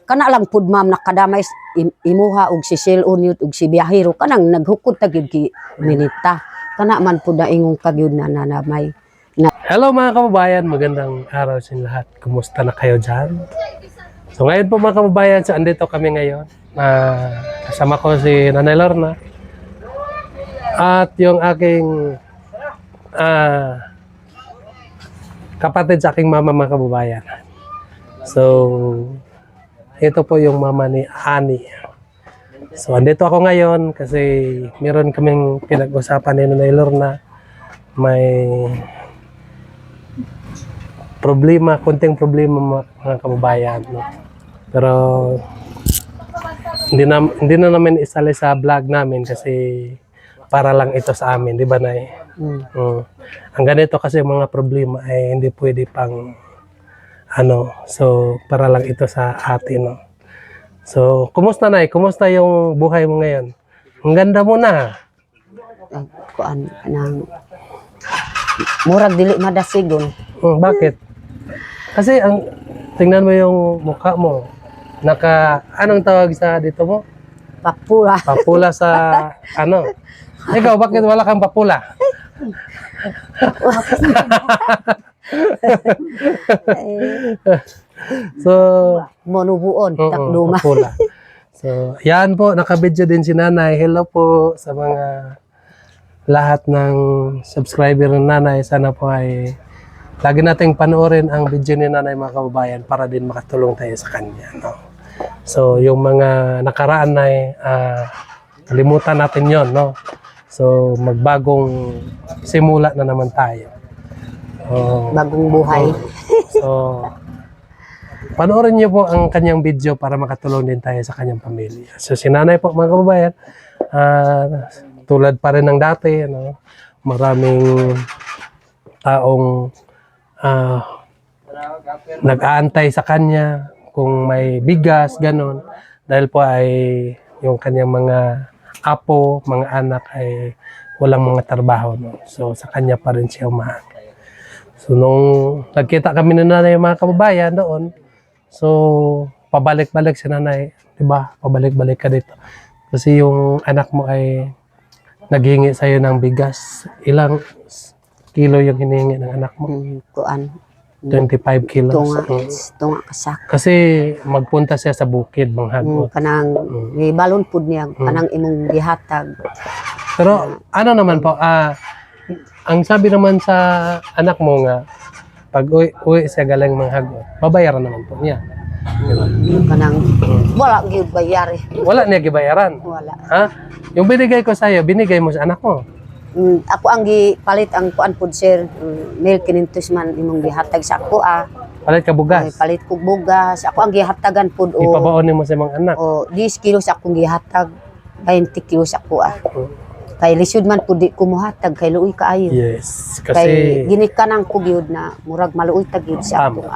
kana lang pud ma'am nakadamay imuha og si Silon yun og si biyahero kanang naghukod ta gyud ki minita kana man pud ingong kagyud na nanamay. Hello mga kababayan, magandang araw sa inyo lahat. Kumusta na kayo dyan? So ngayon po mga kababayan, so andito kami ngayon. Kasama ko si Nanay Lorna at yung aking kapatid sa aking mama mga kababayan. So ito po yung mama ni Ani. So andito ako ngayon kasi meron kaming pinag-usapan ni Nanay Lorna. May problema, konting problema mga kababayan, no? Pero hindi na namin isali sa vlog namin kasi para lang ito sa amin, di ba Nay? Ang ganito kasi mga problema ay hindi pwede pang so para lang ito sa atin, no? So kumusta Nay? Kumusta yung buhay mo ngayon? Ang ganda mo na. Kuan nang murag dili madasigon. Bakit? Kasi tingnan mo yung mukha mo. Anong tawag sa dito mo? Papura. Papula sa Ikaw, bakit wala kang papula? So, Monubuon, takduma. papula. So, yan po, nakabidyo din si Nanay. Hello po sa mga lahat ng subscriber ng Nanay. Sana po ay lagi nating panoorin ang video ni Nanay mga kababayan para din makatulong tayo sa kanya, no? So, yung mga nakaraan ay kalimutan natin yon, no? So, magbagong simula na naman tayo. Bagong buhay. So, panoorin niyo po ang kanyang video para makatulong din tayo sa kanyang pamilya. So, si Nanay po mga kababayan, tulad pa rin ng dati, no? Maraming taong nag-aantay sa kanya kung may bigas, ganon. Dahil po ay yung kanyang mga apo, mga anak ay walang mga trabaho, no? So sa kanya pa rin siya umahang. So nung nagkita kami ng Nanay mga kababayan doon, so pabalik-balik si Nanay, di ba? Pabalik-balik ka dito. Kasi yung anak mo ay naghingi sa'yo ng bigas. Ilang kilo yung hinihingi ng anak mo? Kuan 25 kilos. tunga kasak. Kasi magpunta siya sa bukid, manghagot. Kanang gibalon pud niya kanang imong gihatag. Pero ano naman po, ang sabi naman sa anak mo nga, pag uwi siya galing manghagot, babayaran naman po niya. Kanang wala gyud bayar. Wala niya gibayaran. Wala. Ha? Yung binigay ko sa'yo, binigay mo sa anak mo. Ako ang gipalit ang kuan pud sir, 1,500 man imong gihatag sa ako Palit ka bugas. palit ko bugas. Ako ang gihatagan pud Ipabaon mo sa mga anak. o 10 kilos akong gihatag, 20 kilos ako Kay lisod man pud di ko mohatag kay luoy kaayo. Yes. Kay Kasi ginikanan ko gyud na murag maluoy ta gyud sa akong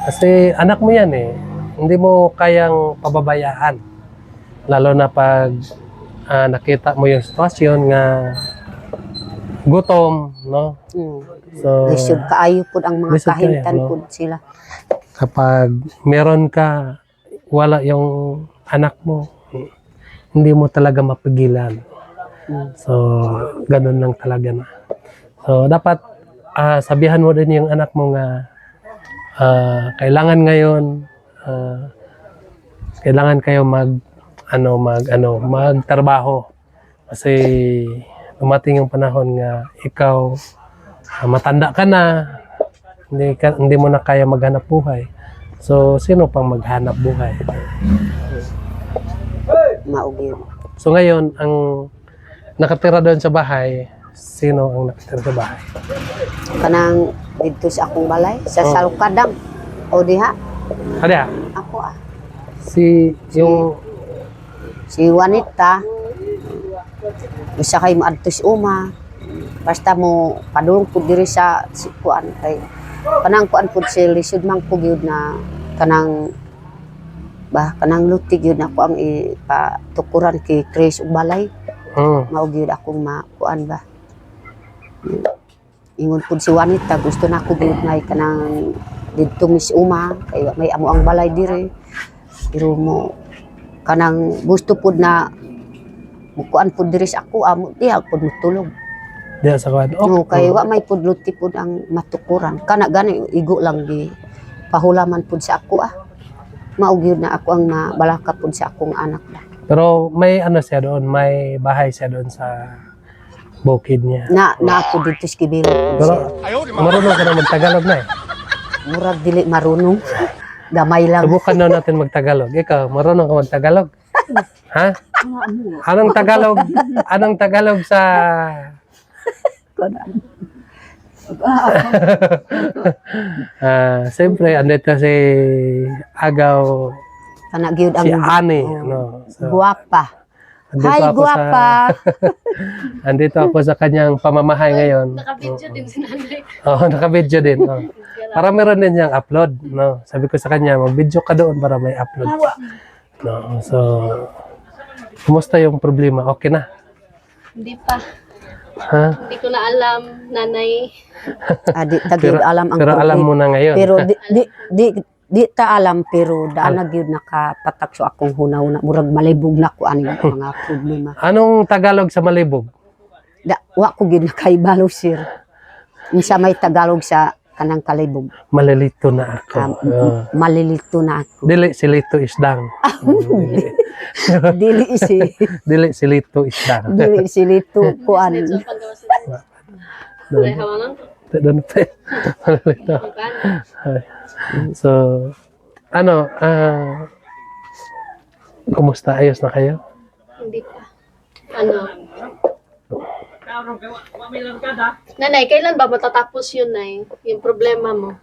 Kasi anak mo yan eh. Hindi mo kayang pababayaan. Lalo na pag nakita mo yung sitwasyon nga gutom, no? So, lisod kaayo pud ang mga lisod kaayo, kahimtan no? pud sila. Kapag meron ka, wala yung anak mo, hindi mo talaga mapigilan. So, ganun lang talaga na. So, dapat sabihan mo din yung anak mo nga kailangan ngayon kailangan kayo magtrabaho kasi dumating yung panahon nga ikaw matanda ka na, hindi mo na kaya maghanap buhay. So sino pang maghanap buhay? Mao gyud. So ngayon ang nakatira doon sa bahay, sino ang nakatira sa bahay? Kanang didto sa akong balay sa Salukadang o diha Ada? ako si Juanita usa kay moadto si Uma basta mo padulong pud diri sa kuan kay kanang kuan pud si lisod man ko gyud na kanang lutig yun ako ang ipatukuran kay Chris ug balay. Mao gyud akong makuan ba. Ingon pud si Juanita gusto na ko gyud ngay kanang dito mis uma kay may amo ang balay dire. Pero mo kanang gusto pud na mukuan pud diri sa ako amo diha pud mutulog. Diya sa kwan. No, kay wa may pudluti pud ang matukuran. Kana gani igo lang di pahulaman pud sa ako Mao gyud na ako ang mabalaka pud sa akong anak ba. Pero may ano siya doon, may bahay siya doon sa bukid niya. Na ako dito sa Kibilo. Pero marunong ka na magtagalog na eh. Murag dili marunong. Gamay lang. Subukan na natin magtagalog. Ikaw, marunong ka magtagalog? Ha? Anong Tagalog? Anong Tagalog sa... Siyempre, andito si Agaw, Kana gyud ang si Ani. No? So, guwapa. andito Hi, ako guwapa. andito ako sa kanyang pamamahay ngayon. Naka-video din si nanay. Oo, naka-video din. Oh. Para meron din siyang upload. No? Sabi ko sa kanya, mag-video ka doon para may upload. No? So, kumusta yung problema? Okay na? Hindi pa. Ha? Hindi ko na alam, nanay. Di tagid alam ang Pero alam mo na ngayon. Pero di ta alam pero daan na gyud nakapatak so akong hunaw na murag malibog na ko ani mga problema. Anong Tagalog sa Malibog? Wa ko gyud nakaibalo sir. Unsa may Tagalog sa kanang kalibog. Malilito na ako. Malilito na ako. Dili silito isdang. Dili si Dili silito isdang. dili silito kuan. So, paggawa sa nanay. Hawangan ko. Doon pa. Malilito. So, ano, kumusta? Ayos na kayo? Hindi pa. Ano? Nanay, kailan ba matatapos yun, Nay? Yung problema mo.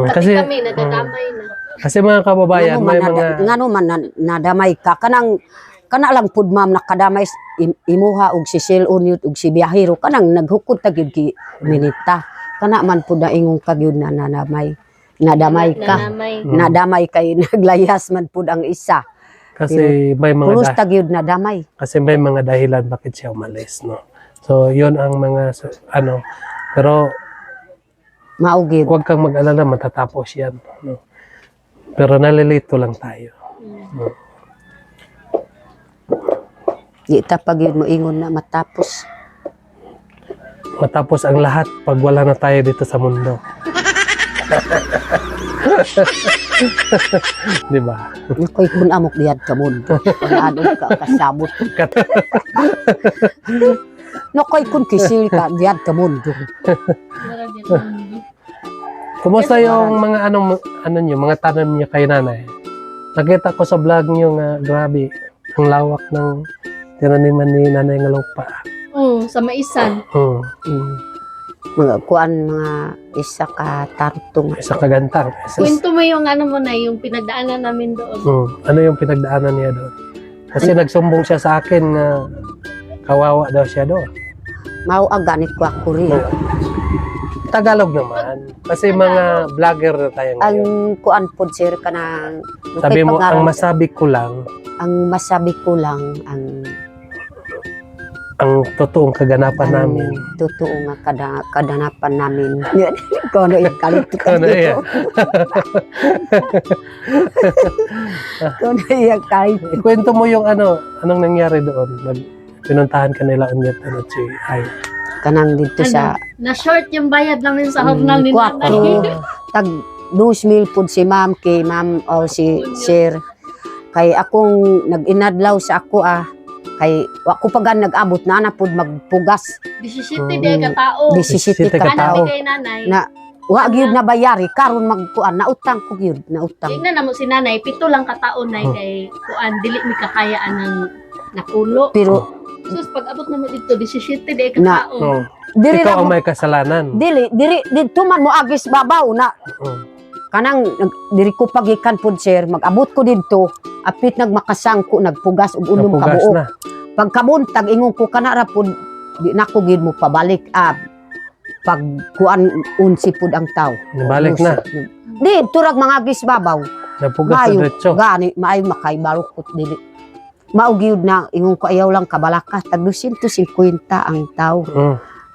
Kasi, Kami, nadadamay na. kasi mga kababayan, may mga... Ngano man nadamay ka kanang kana lang pud ma'am nakadamay imuha og si Silon yun og si Biyahero kanang naghukod ta gyud ki minita kana man pud na ingong kagyud na nadamay ka Nanamay. nadamay kay naglayas man pud ang isa Kasi may mga pulos ta gyud nadamay kasi may mga dahilan bakit siya umalis, no. So, 'yon ang mga ano, pero mao gyud huwag kang mag-alala, matatapos 'yan, no. Pero nalilito lang tayo. No? di ta pa gyud moingon na matapos Matapos ang lahat pag wala na tayo dito sa mundo. Di ba? nakoy kun amok diad ka mundo adon ka kasabot nakoy kun kisil ka diad ka mundo Kumusta yung mga ano niyo, mga tanim niyo kay nanay? Nakita ko sa vlog niyo nga grabe ang lawak ng tinaniman ni nanay nga lupa. Sa maisan. mga kuan mga isa ka tartong Isa kagantang. Kwento mo yung ano mo na, yung pinagdaanan namin doon. Ano yung pinagdaanan niya doon? Kasi nagsumbong siya sa akin na kawawa daw siya doon. mao aganit ko ako rin Tagalog naman. Kasi mga vlogger na tayo ang ngayon. kuan pod sir kanang Sabi mo, ang masabi ko lang, ang masabi ko lang ang totoong kaganapan namin. totoo nga kadanapan namin ko ano yung kalito ka Ano yan? ko ano yung kalito Ikwento mo yung anong nangyari doon. Pinuntahan ka nila unyat at si Ay. kanang dito sa Na-short yung bayad namin sa hornal ni nanay. tag 2,000 pod si ma'am kay ma'am o si sir kay akong nag-inadlaw sa ako kay ako pagan nag-abot na pod magpugas 17 day ka tao. 17 ka ka tao Hanapin kay nanay. na wa gyud na bayari karon magkuan nautang ko gyud nautang Tingnan na mo si nanay, 7 lang kataon na kay kuan dili mi kakayaan ng nakulo. pero Sus, pag abot na mo dito, 17 day ka Na- tao. Oh. diri Ikaw ra ang mo may kasalanan. diri dito man mo agis babaw na Oh. kanang diri ko pagikan pod sir mag-abot ko didto apit nagmakasangko nagpugas og unom Napugas kabuok na. pagkabuntag ingon ko kana ra pod di nako gid mo pabalik pag kuan unsi pod ang taw Nabalik na. di turag mga agis babaw Napugas na Mayo, diretso. gani maayo makaibalukot dili mao gyud na ingon ko ayaw lang kabalaka tag 250 ang taw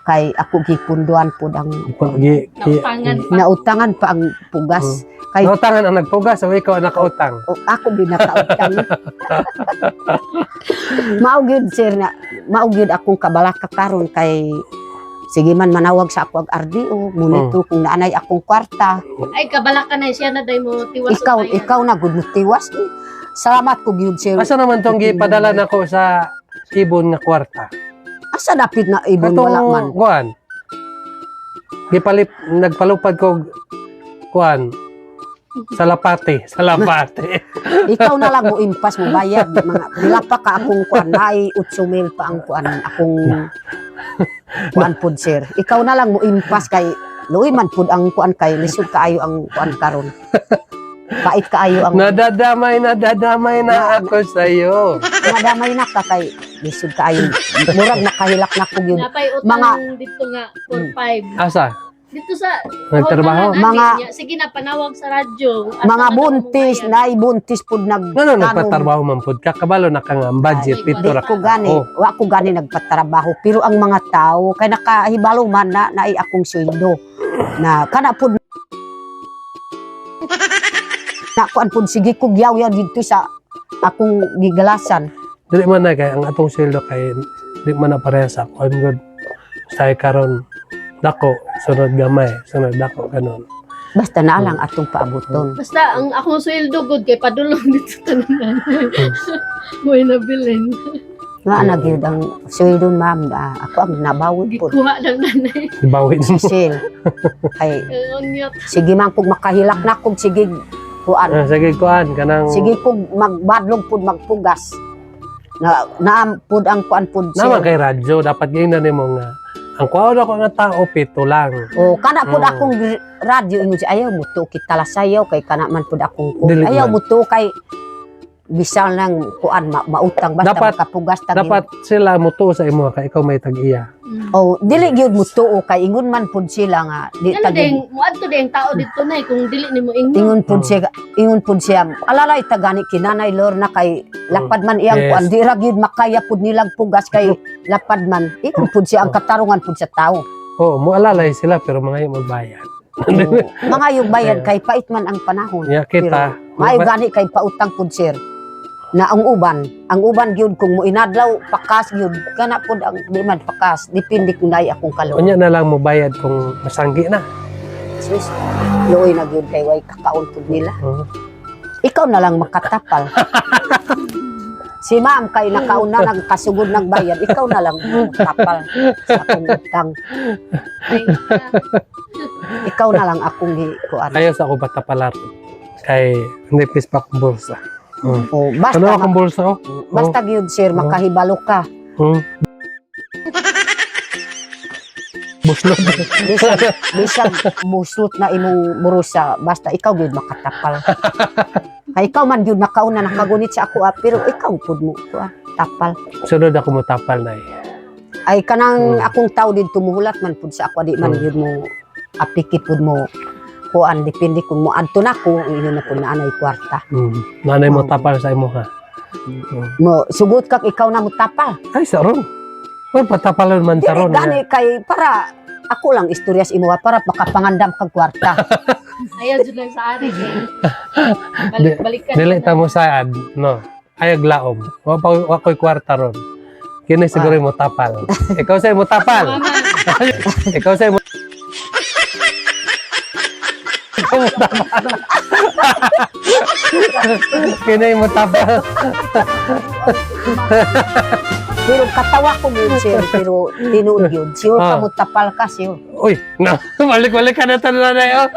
kay ako gipunduan pud ang Nautangan pa. nautangan pa ang pugas. Kay Nautangan ang nagpugas o ikaw ang nakautang? o, ako binakautang. Maugyud sir na maugyud akong kabalaka karon kay sige man manawag sa ako ag RDO, munito kung naanay akong kwarta. Ay, kabala ka na siya na day mo tiwas. Ikaw na gud mo tiwas. Salamat ko gyud sir. Asa naman tong gipadala nako sa ibon nga kwarta? Asa dapit na ibon wala man. Kuan. Nagpalupad ko kuan sa lapate. Ikaw na lang mo impas mo bayad mga pila pa ka akong kuan nay 8,000 pa ang kuan akong kuan pud sir. Ikaw na lang mo impas kay luoy man pud ang kuan kay lisod kaayo ang kuan karon. Pait kaayo ang Nadadamay na ako sa iyo. nadamay na ka kay lisod kaayo. Murag nakahilak na ko gyud. Napay utang Mga- dito nga 4-5. Asa? Dito sa Nagtrabaho? sige na panawag sa radyo. Mga buntis nay buntis pud nag Ano nagpatrabaho man pud ka? Kabalo na ka nga ang budget Ay, pito Di ra ko gani, wa ko gani nagpatrabaho pero ang mga tao kay nakahibalo man na naay akong sweldo na kana pud na kuan pud sige ko yaw dito sa akong gigalasan. Dili man na kay ang atong sweldo kay di man na pareha sa kuan good. Say karon dako sunod gamay, sunod dako kanon. Basta na lang atong paabuton. Basta ang akong sweldo good kay padulong dito tanan. Mo nabilin. Nga na gyud ang sweldo ma'am ako ang nabawod pud. Gikuha lang nanay. Ibawin mo. Sil. Kay Onyot. sige man kog makahilak na kog sige kuan. Sige kuan kanang Sige kog magbadlong pud magpugas. Na pud ang kuan pud naman kay radyo dapat gingnan nimo nga ang kuha ko nga tao pito lang. o kana pud Oo. akong radyo ingon siya ayaw mo to kita lasayaw kay kana man pud akong Dili ayaw man. mo to kay bisal nang kuan mautang basta Dapat- makapugas tag Dapat sila muto sa imo kay ikaw may tag-iya. o dili gyud mo to kay ingon man pud sila nga di Ano tag ding muadto ding tao dito nay kung dili nimo ingon. ingon pud siya alalay tagani kinanay lor na kay lapad man iyang Yes. kuan di ra gyud makaya pud nilang pugas kay lapad man ingon pud siya ang katarungan pud sa tao. Oo, mualalay sila pero mga yung magbayad. Oo. Mga yung bayad kay pait man ang panahon. Ya kita. Maayo gani kay pautang pud sir. Na ang uban gyud kung mo inadlaw pakas gyud kana pud ang di man pakas depende kung nay akong kalo. Unya na lang mo bayad kung masanggi na. Sus. Luoy na gyud kay way kakaon pud nila. Oo. Ikaw na lang makatapal. Si ma'am kay nakauna nagkasugod ng bayad, ikaw na lang makatapal sa akong utang. Ay, Ikaw na lang akong kuan. Ayos ako batapalar. Kay hindi pa akong bulsa. O basta Ano akong bulsa oh? basta gyud sir makahibalo ka. Buslot. Bisag muslot na imong burusa basta ikaw gyud makatapal. Kay ikaw man gyud nakauna nakagunit sa ako pero ikaw pud mo kuan tapal. Sunod ako mo tapal na eh. Ay kanang akong tao dito muhulat man pud sa ako di man gyud mo apiki pud mo kuan depende kung mo adto na ko ingon na pud na anay kwarta. Nanay mo tapal sa imo ha. Mo sugot kag ikaw na mo tapal. Ay saron. Well, patapalan man Dili taron. gani kay para ako lang istoryas imo para makapangandam kag kwarta. ayaw jud lang sa ari kay. Balik-balikan. Dili ta mo saad, no. Ayag laom. Wa ko'y kwarta ron. Kini siguro mo tapal. Ikaw say mo tapal. Ikaw say mo Ikaw mo tapal. Kini mo tapal. Pero katawa ko gyud sir pero tinuod gyud. Sure ka mo tapal ka sir. Uy, no. Balik-balik ka na tanan na oh.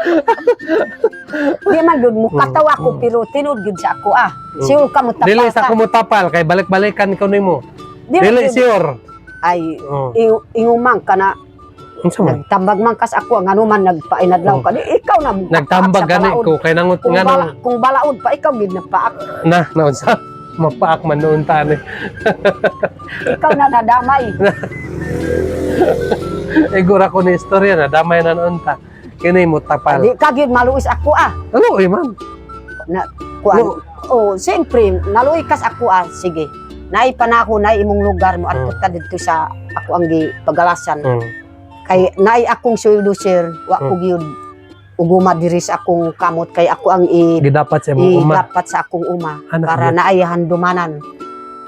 Di man gyud mo katawa ko pero tinuod gyud sa ako Sure ka mo tapal Dili ka. sa ko mo tapal kay balik-balikan ko nimo. Dili gyud. sure. Ay Oh. ingumang ka na Unsa man? nagtambag man kas ako ang ano man nagpainadlaw ka. Di ikaw na Nagtambag gani ko kay nangot ngano kung balaod pa ikaw gid na paak. na naunsa mapaak man noon tani. Ikaw na nadamay. Igura ko ni istorya na damay na noon ta. Kini mo tapal. Di ka gid maluis ako Ano eh man? Na kuan. No. Oh, siyempre naluoy kas ako Sige. Naay pa na ako naay imong lugar mo adto ta dito sa ako ang gipagalasan. Kay naay akong sweldo sir, wa ko gyud uguma diri sa akong kamot kay ako ang Gidapat sa imong uma. dapat sa akong uma Anak para gyud. naay handumanan.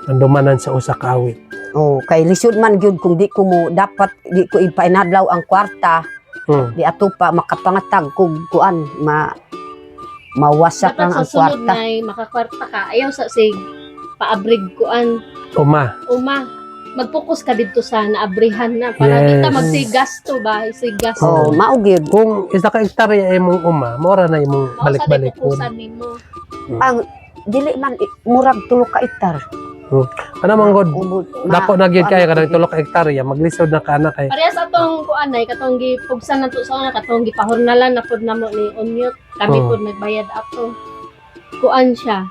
Andumanan sa usa ka awit. Oh, kay lisod man gyud kung di ko mo dapat di ko ipainadlaw ang kwarta, di ato pa makapangatag kog kuan mawasak Dapat lang sa ang sunod kwarta. na makakwarta ka. Ayaw sa sig paabrig kuan. Uma. Mag-focus ka dito sa naabrihan na para Yes. di ta magsigasto ba? Sigasto. Oh, mao gyud. Kung isa ka hektarya imong uma, mora na imong balik-balik kun. Fokusan nimo. Ang dili man murag tulo ka hektar. Ano man god? Ubod, Dako na gyud kaya kanang 3 ka hektarya, maglisod na ka na kay. Parehas atong kuan ay katong gipugsan nato sa una katong gipahornalan na pud namo ni Onyot. Kami Oh. pud nagbayad ato. Kuan siya.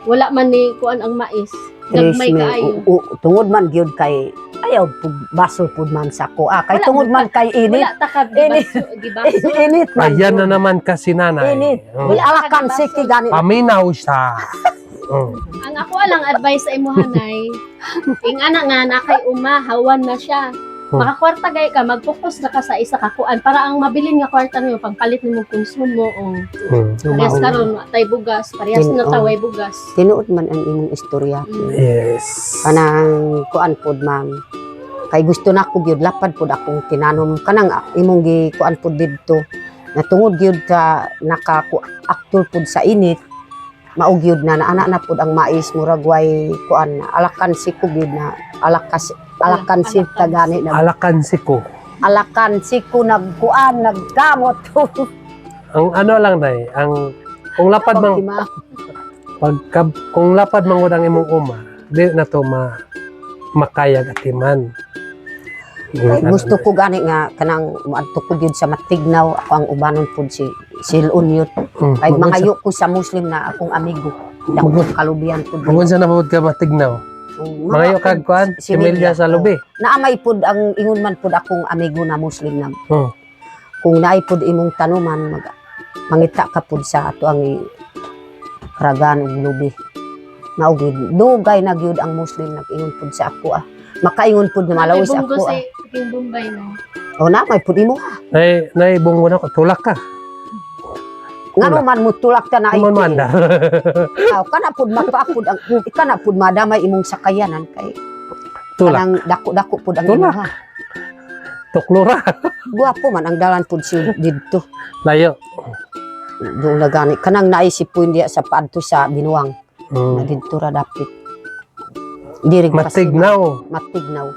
Wala man ni kuan ang mais. Gagmay kaayo. Tungod man gyud kay ayaw pud basol pud man sa ko. Kay Wala, tungod man kay init. Wala ta ka Init. gibaso. Init man. Ayan na naman kasi nanay. Init. Oh. Wala alakan siki gani. Paminaw siya. Oh. Ang ako lang advice sa imo hanay, ing ana nga nakay uma, hawan na siya. Makakwarta gay ka, mag-focus na ka sa isa ka kuan para ang mabilin nga kwarta nimo pangpalit nimo konsumo o parehas karon wa tay bugas, parehas na taway bugas. Tinuod man ang imong istorya. Yes. Kanang kuan pud ma'am. Kay gusto na ko gyud lapad pud akong tinanom kanang imong gi kuan pud didto. Natungod gyud ka naka-aktor pud sa init. Mao gyud na ana na pud ang mais murag way kuan alakan si ko gyud na alakan si tagani na Alakan siko. alakan si ko nagkuan nagkamot. Ang ano lang day, ang kung lapad mang kung lapad man gud ang imong uma, di na to makayag atiman. Kay gusto ko gani nga kanang moadto ko gyud sa matignaw ako ang ubanon pud si Onyot. Kay mangayo ko sa Muslim na akong amigo. Dako kalubian pud. Kung sa nabud ka matignaw. Mangayo kag kuan, similya sa lubi. Naamay pud ang ingon man pud akong amigo na Muslim na. Oh. Kung naay pud imong tanuman mangita ka pud sa ato ang ragan ug lubi. Mao gyud dugay na gyud ang Muslim nag-ingon pud sa ako Makaingon pud na malawis ako King Bombay na. O na may pud imo Nay bungo na ko tulak ka. ngano man mo tulak ta na Kuman manda. kana pud mapaapod ang kana pud madamay imong sakayanan kay Tulak. kanang dako-dako pud ang Tulak. imuha. Tuklura. Guwapo man ang dalan pud si didto. Layo. Doon na gani kanang naisip po hindi sa paadto sa binuwang na Mm. didto ra dapit. Diri Matignaw. matignaw.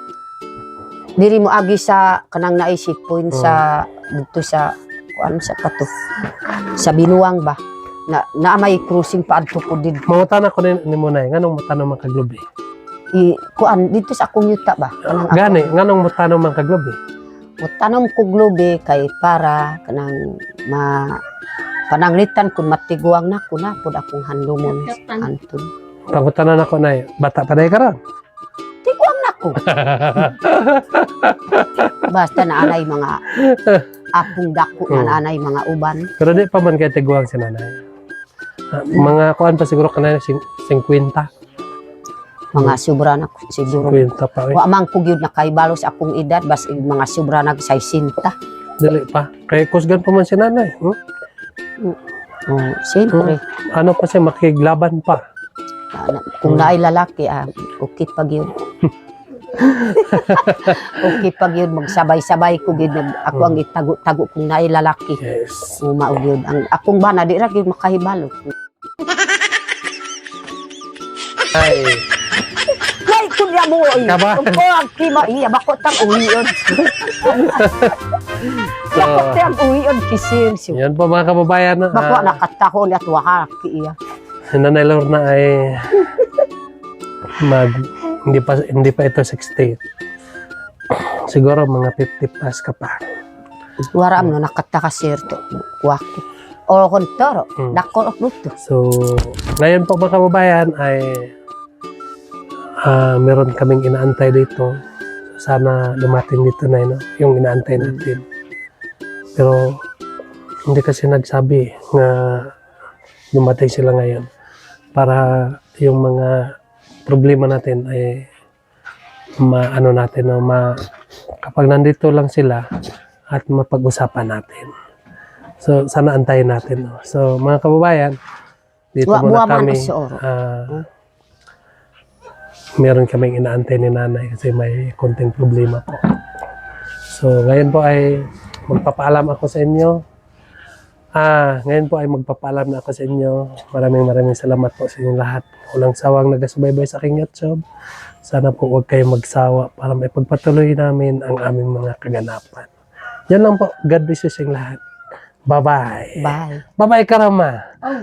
Diri mo agi sa kanang naisip po sa didto sa kuan sa kato. Sa binuwang ba na naamay cruising paadto po didto. Mangutana ko ni mo nay, nganong mutano man kaglubi? Kuan dito sa akong yuta ba kanang Gani, nganong mutano man kaglubi? tanom ko globe kay para kanang pananglitan kun matiguang na ko na pud akong handumon Katan. antud. Pangutanan ako nay, bata pa day karon. Tiguang na ko. Basta na anay mga apong dako na anay mga uban. Pero di pa man kay tiguang si nanay. Mga kuan pa siguro kanay 50. Mga sobra na ko siguro. 50 pa. Wa man ko gyud nakaibalos akong edad bas mga sobra na 60. Dili pa. Kay kusgan pa man si nanay. Oh, siyempre. Ano pa siya makiglaban pa. Kung naay lalaki, okay pag yun. Okay pag yun, magsabay-sabay ko gyud ako ang itago-tago kung naay lalaki. Yes. Mao gyud ang akong bana di ra gyud makahibalo. Ay, Ay kunya mo oy. Kaba? Ko ang kima iya bako tang uwion. Bako tang uwion kisil. yan po mga kababayan. Bako nakatahon at wahaki iya. Si Nanay Lorna ay hindi pa ito 60. Siguro mga 50 plus ka pa. Waram no nakataka sir to. Waki. O kontoro, dako og luto. So, ngayon po mga kababayan ay meron kaming inaantay dito. Sana dumating dito na yung inaantay natin. Pero hindi kasi nagsabi nga dumating sila ngayon para yung mga problema natin ay kapag nandito lang sila at mapag-usapan natin. So, sana antayin natin. No? So, mga kababayan, dito muna Buwaman kami. o si Oro. Meron kaming inaantay ni nanay kasi may konting problema po. So, ngayon po ay magpapaalam ako sa inyo. Ngayon po ay magpapaalam na ako sa inyo. Maraming salamat po sa inyong lahat. Walang sawang nagasubaybay sa aking YouTube. Sana po huwag kayong magsawa para may pagpatuloy namin ang aming mga kaganapan. Yan lang po. God bless you sa inyong lahat. Bye-bye. Bye. Bye-bye, Karama. Oh,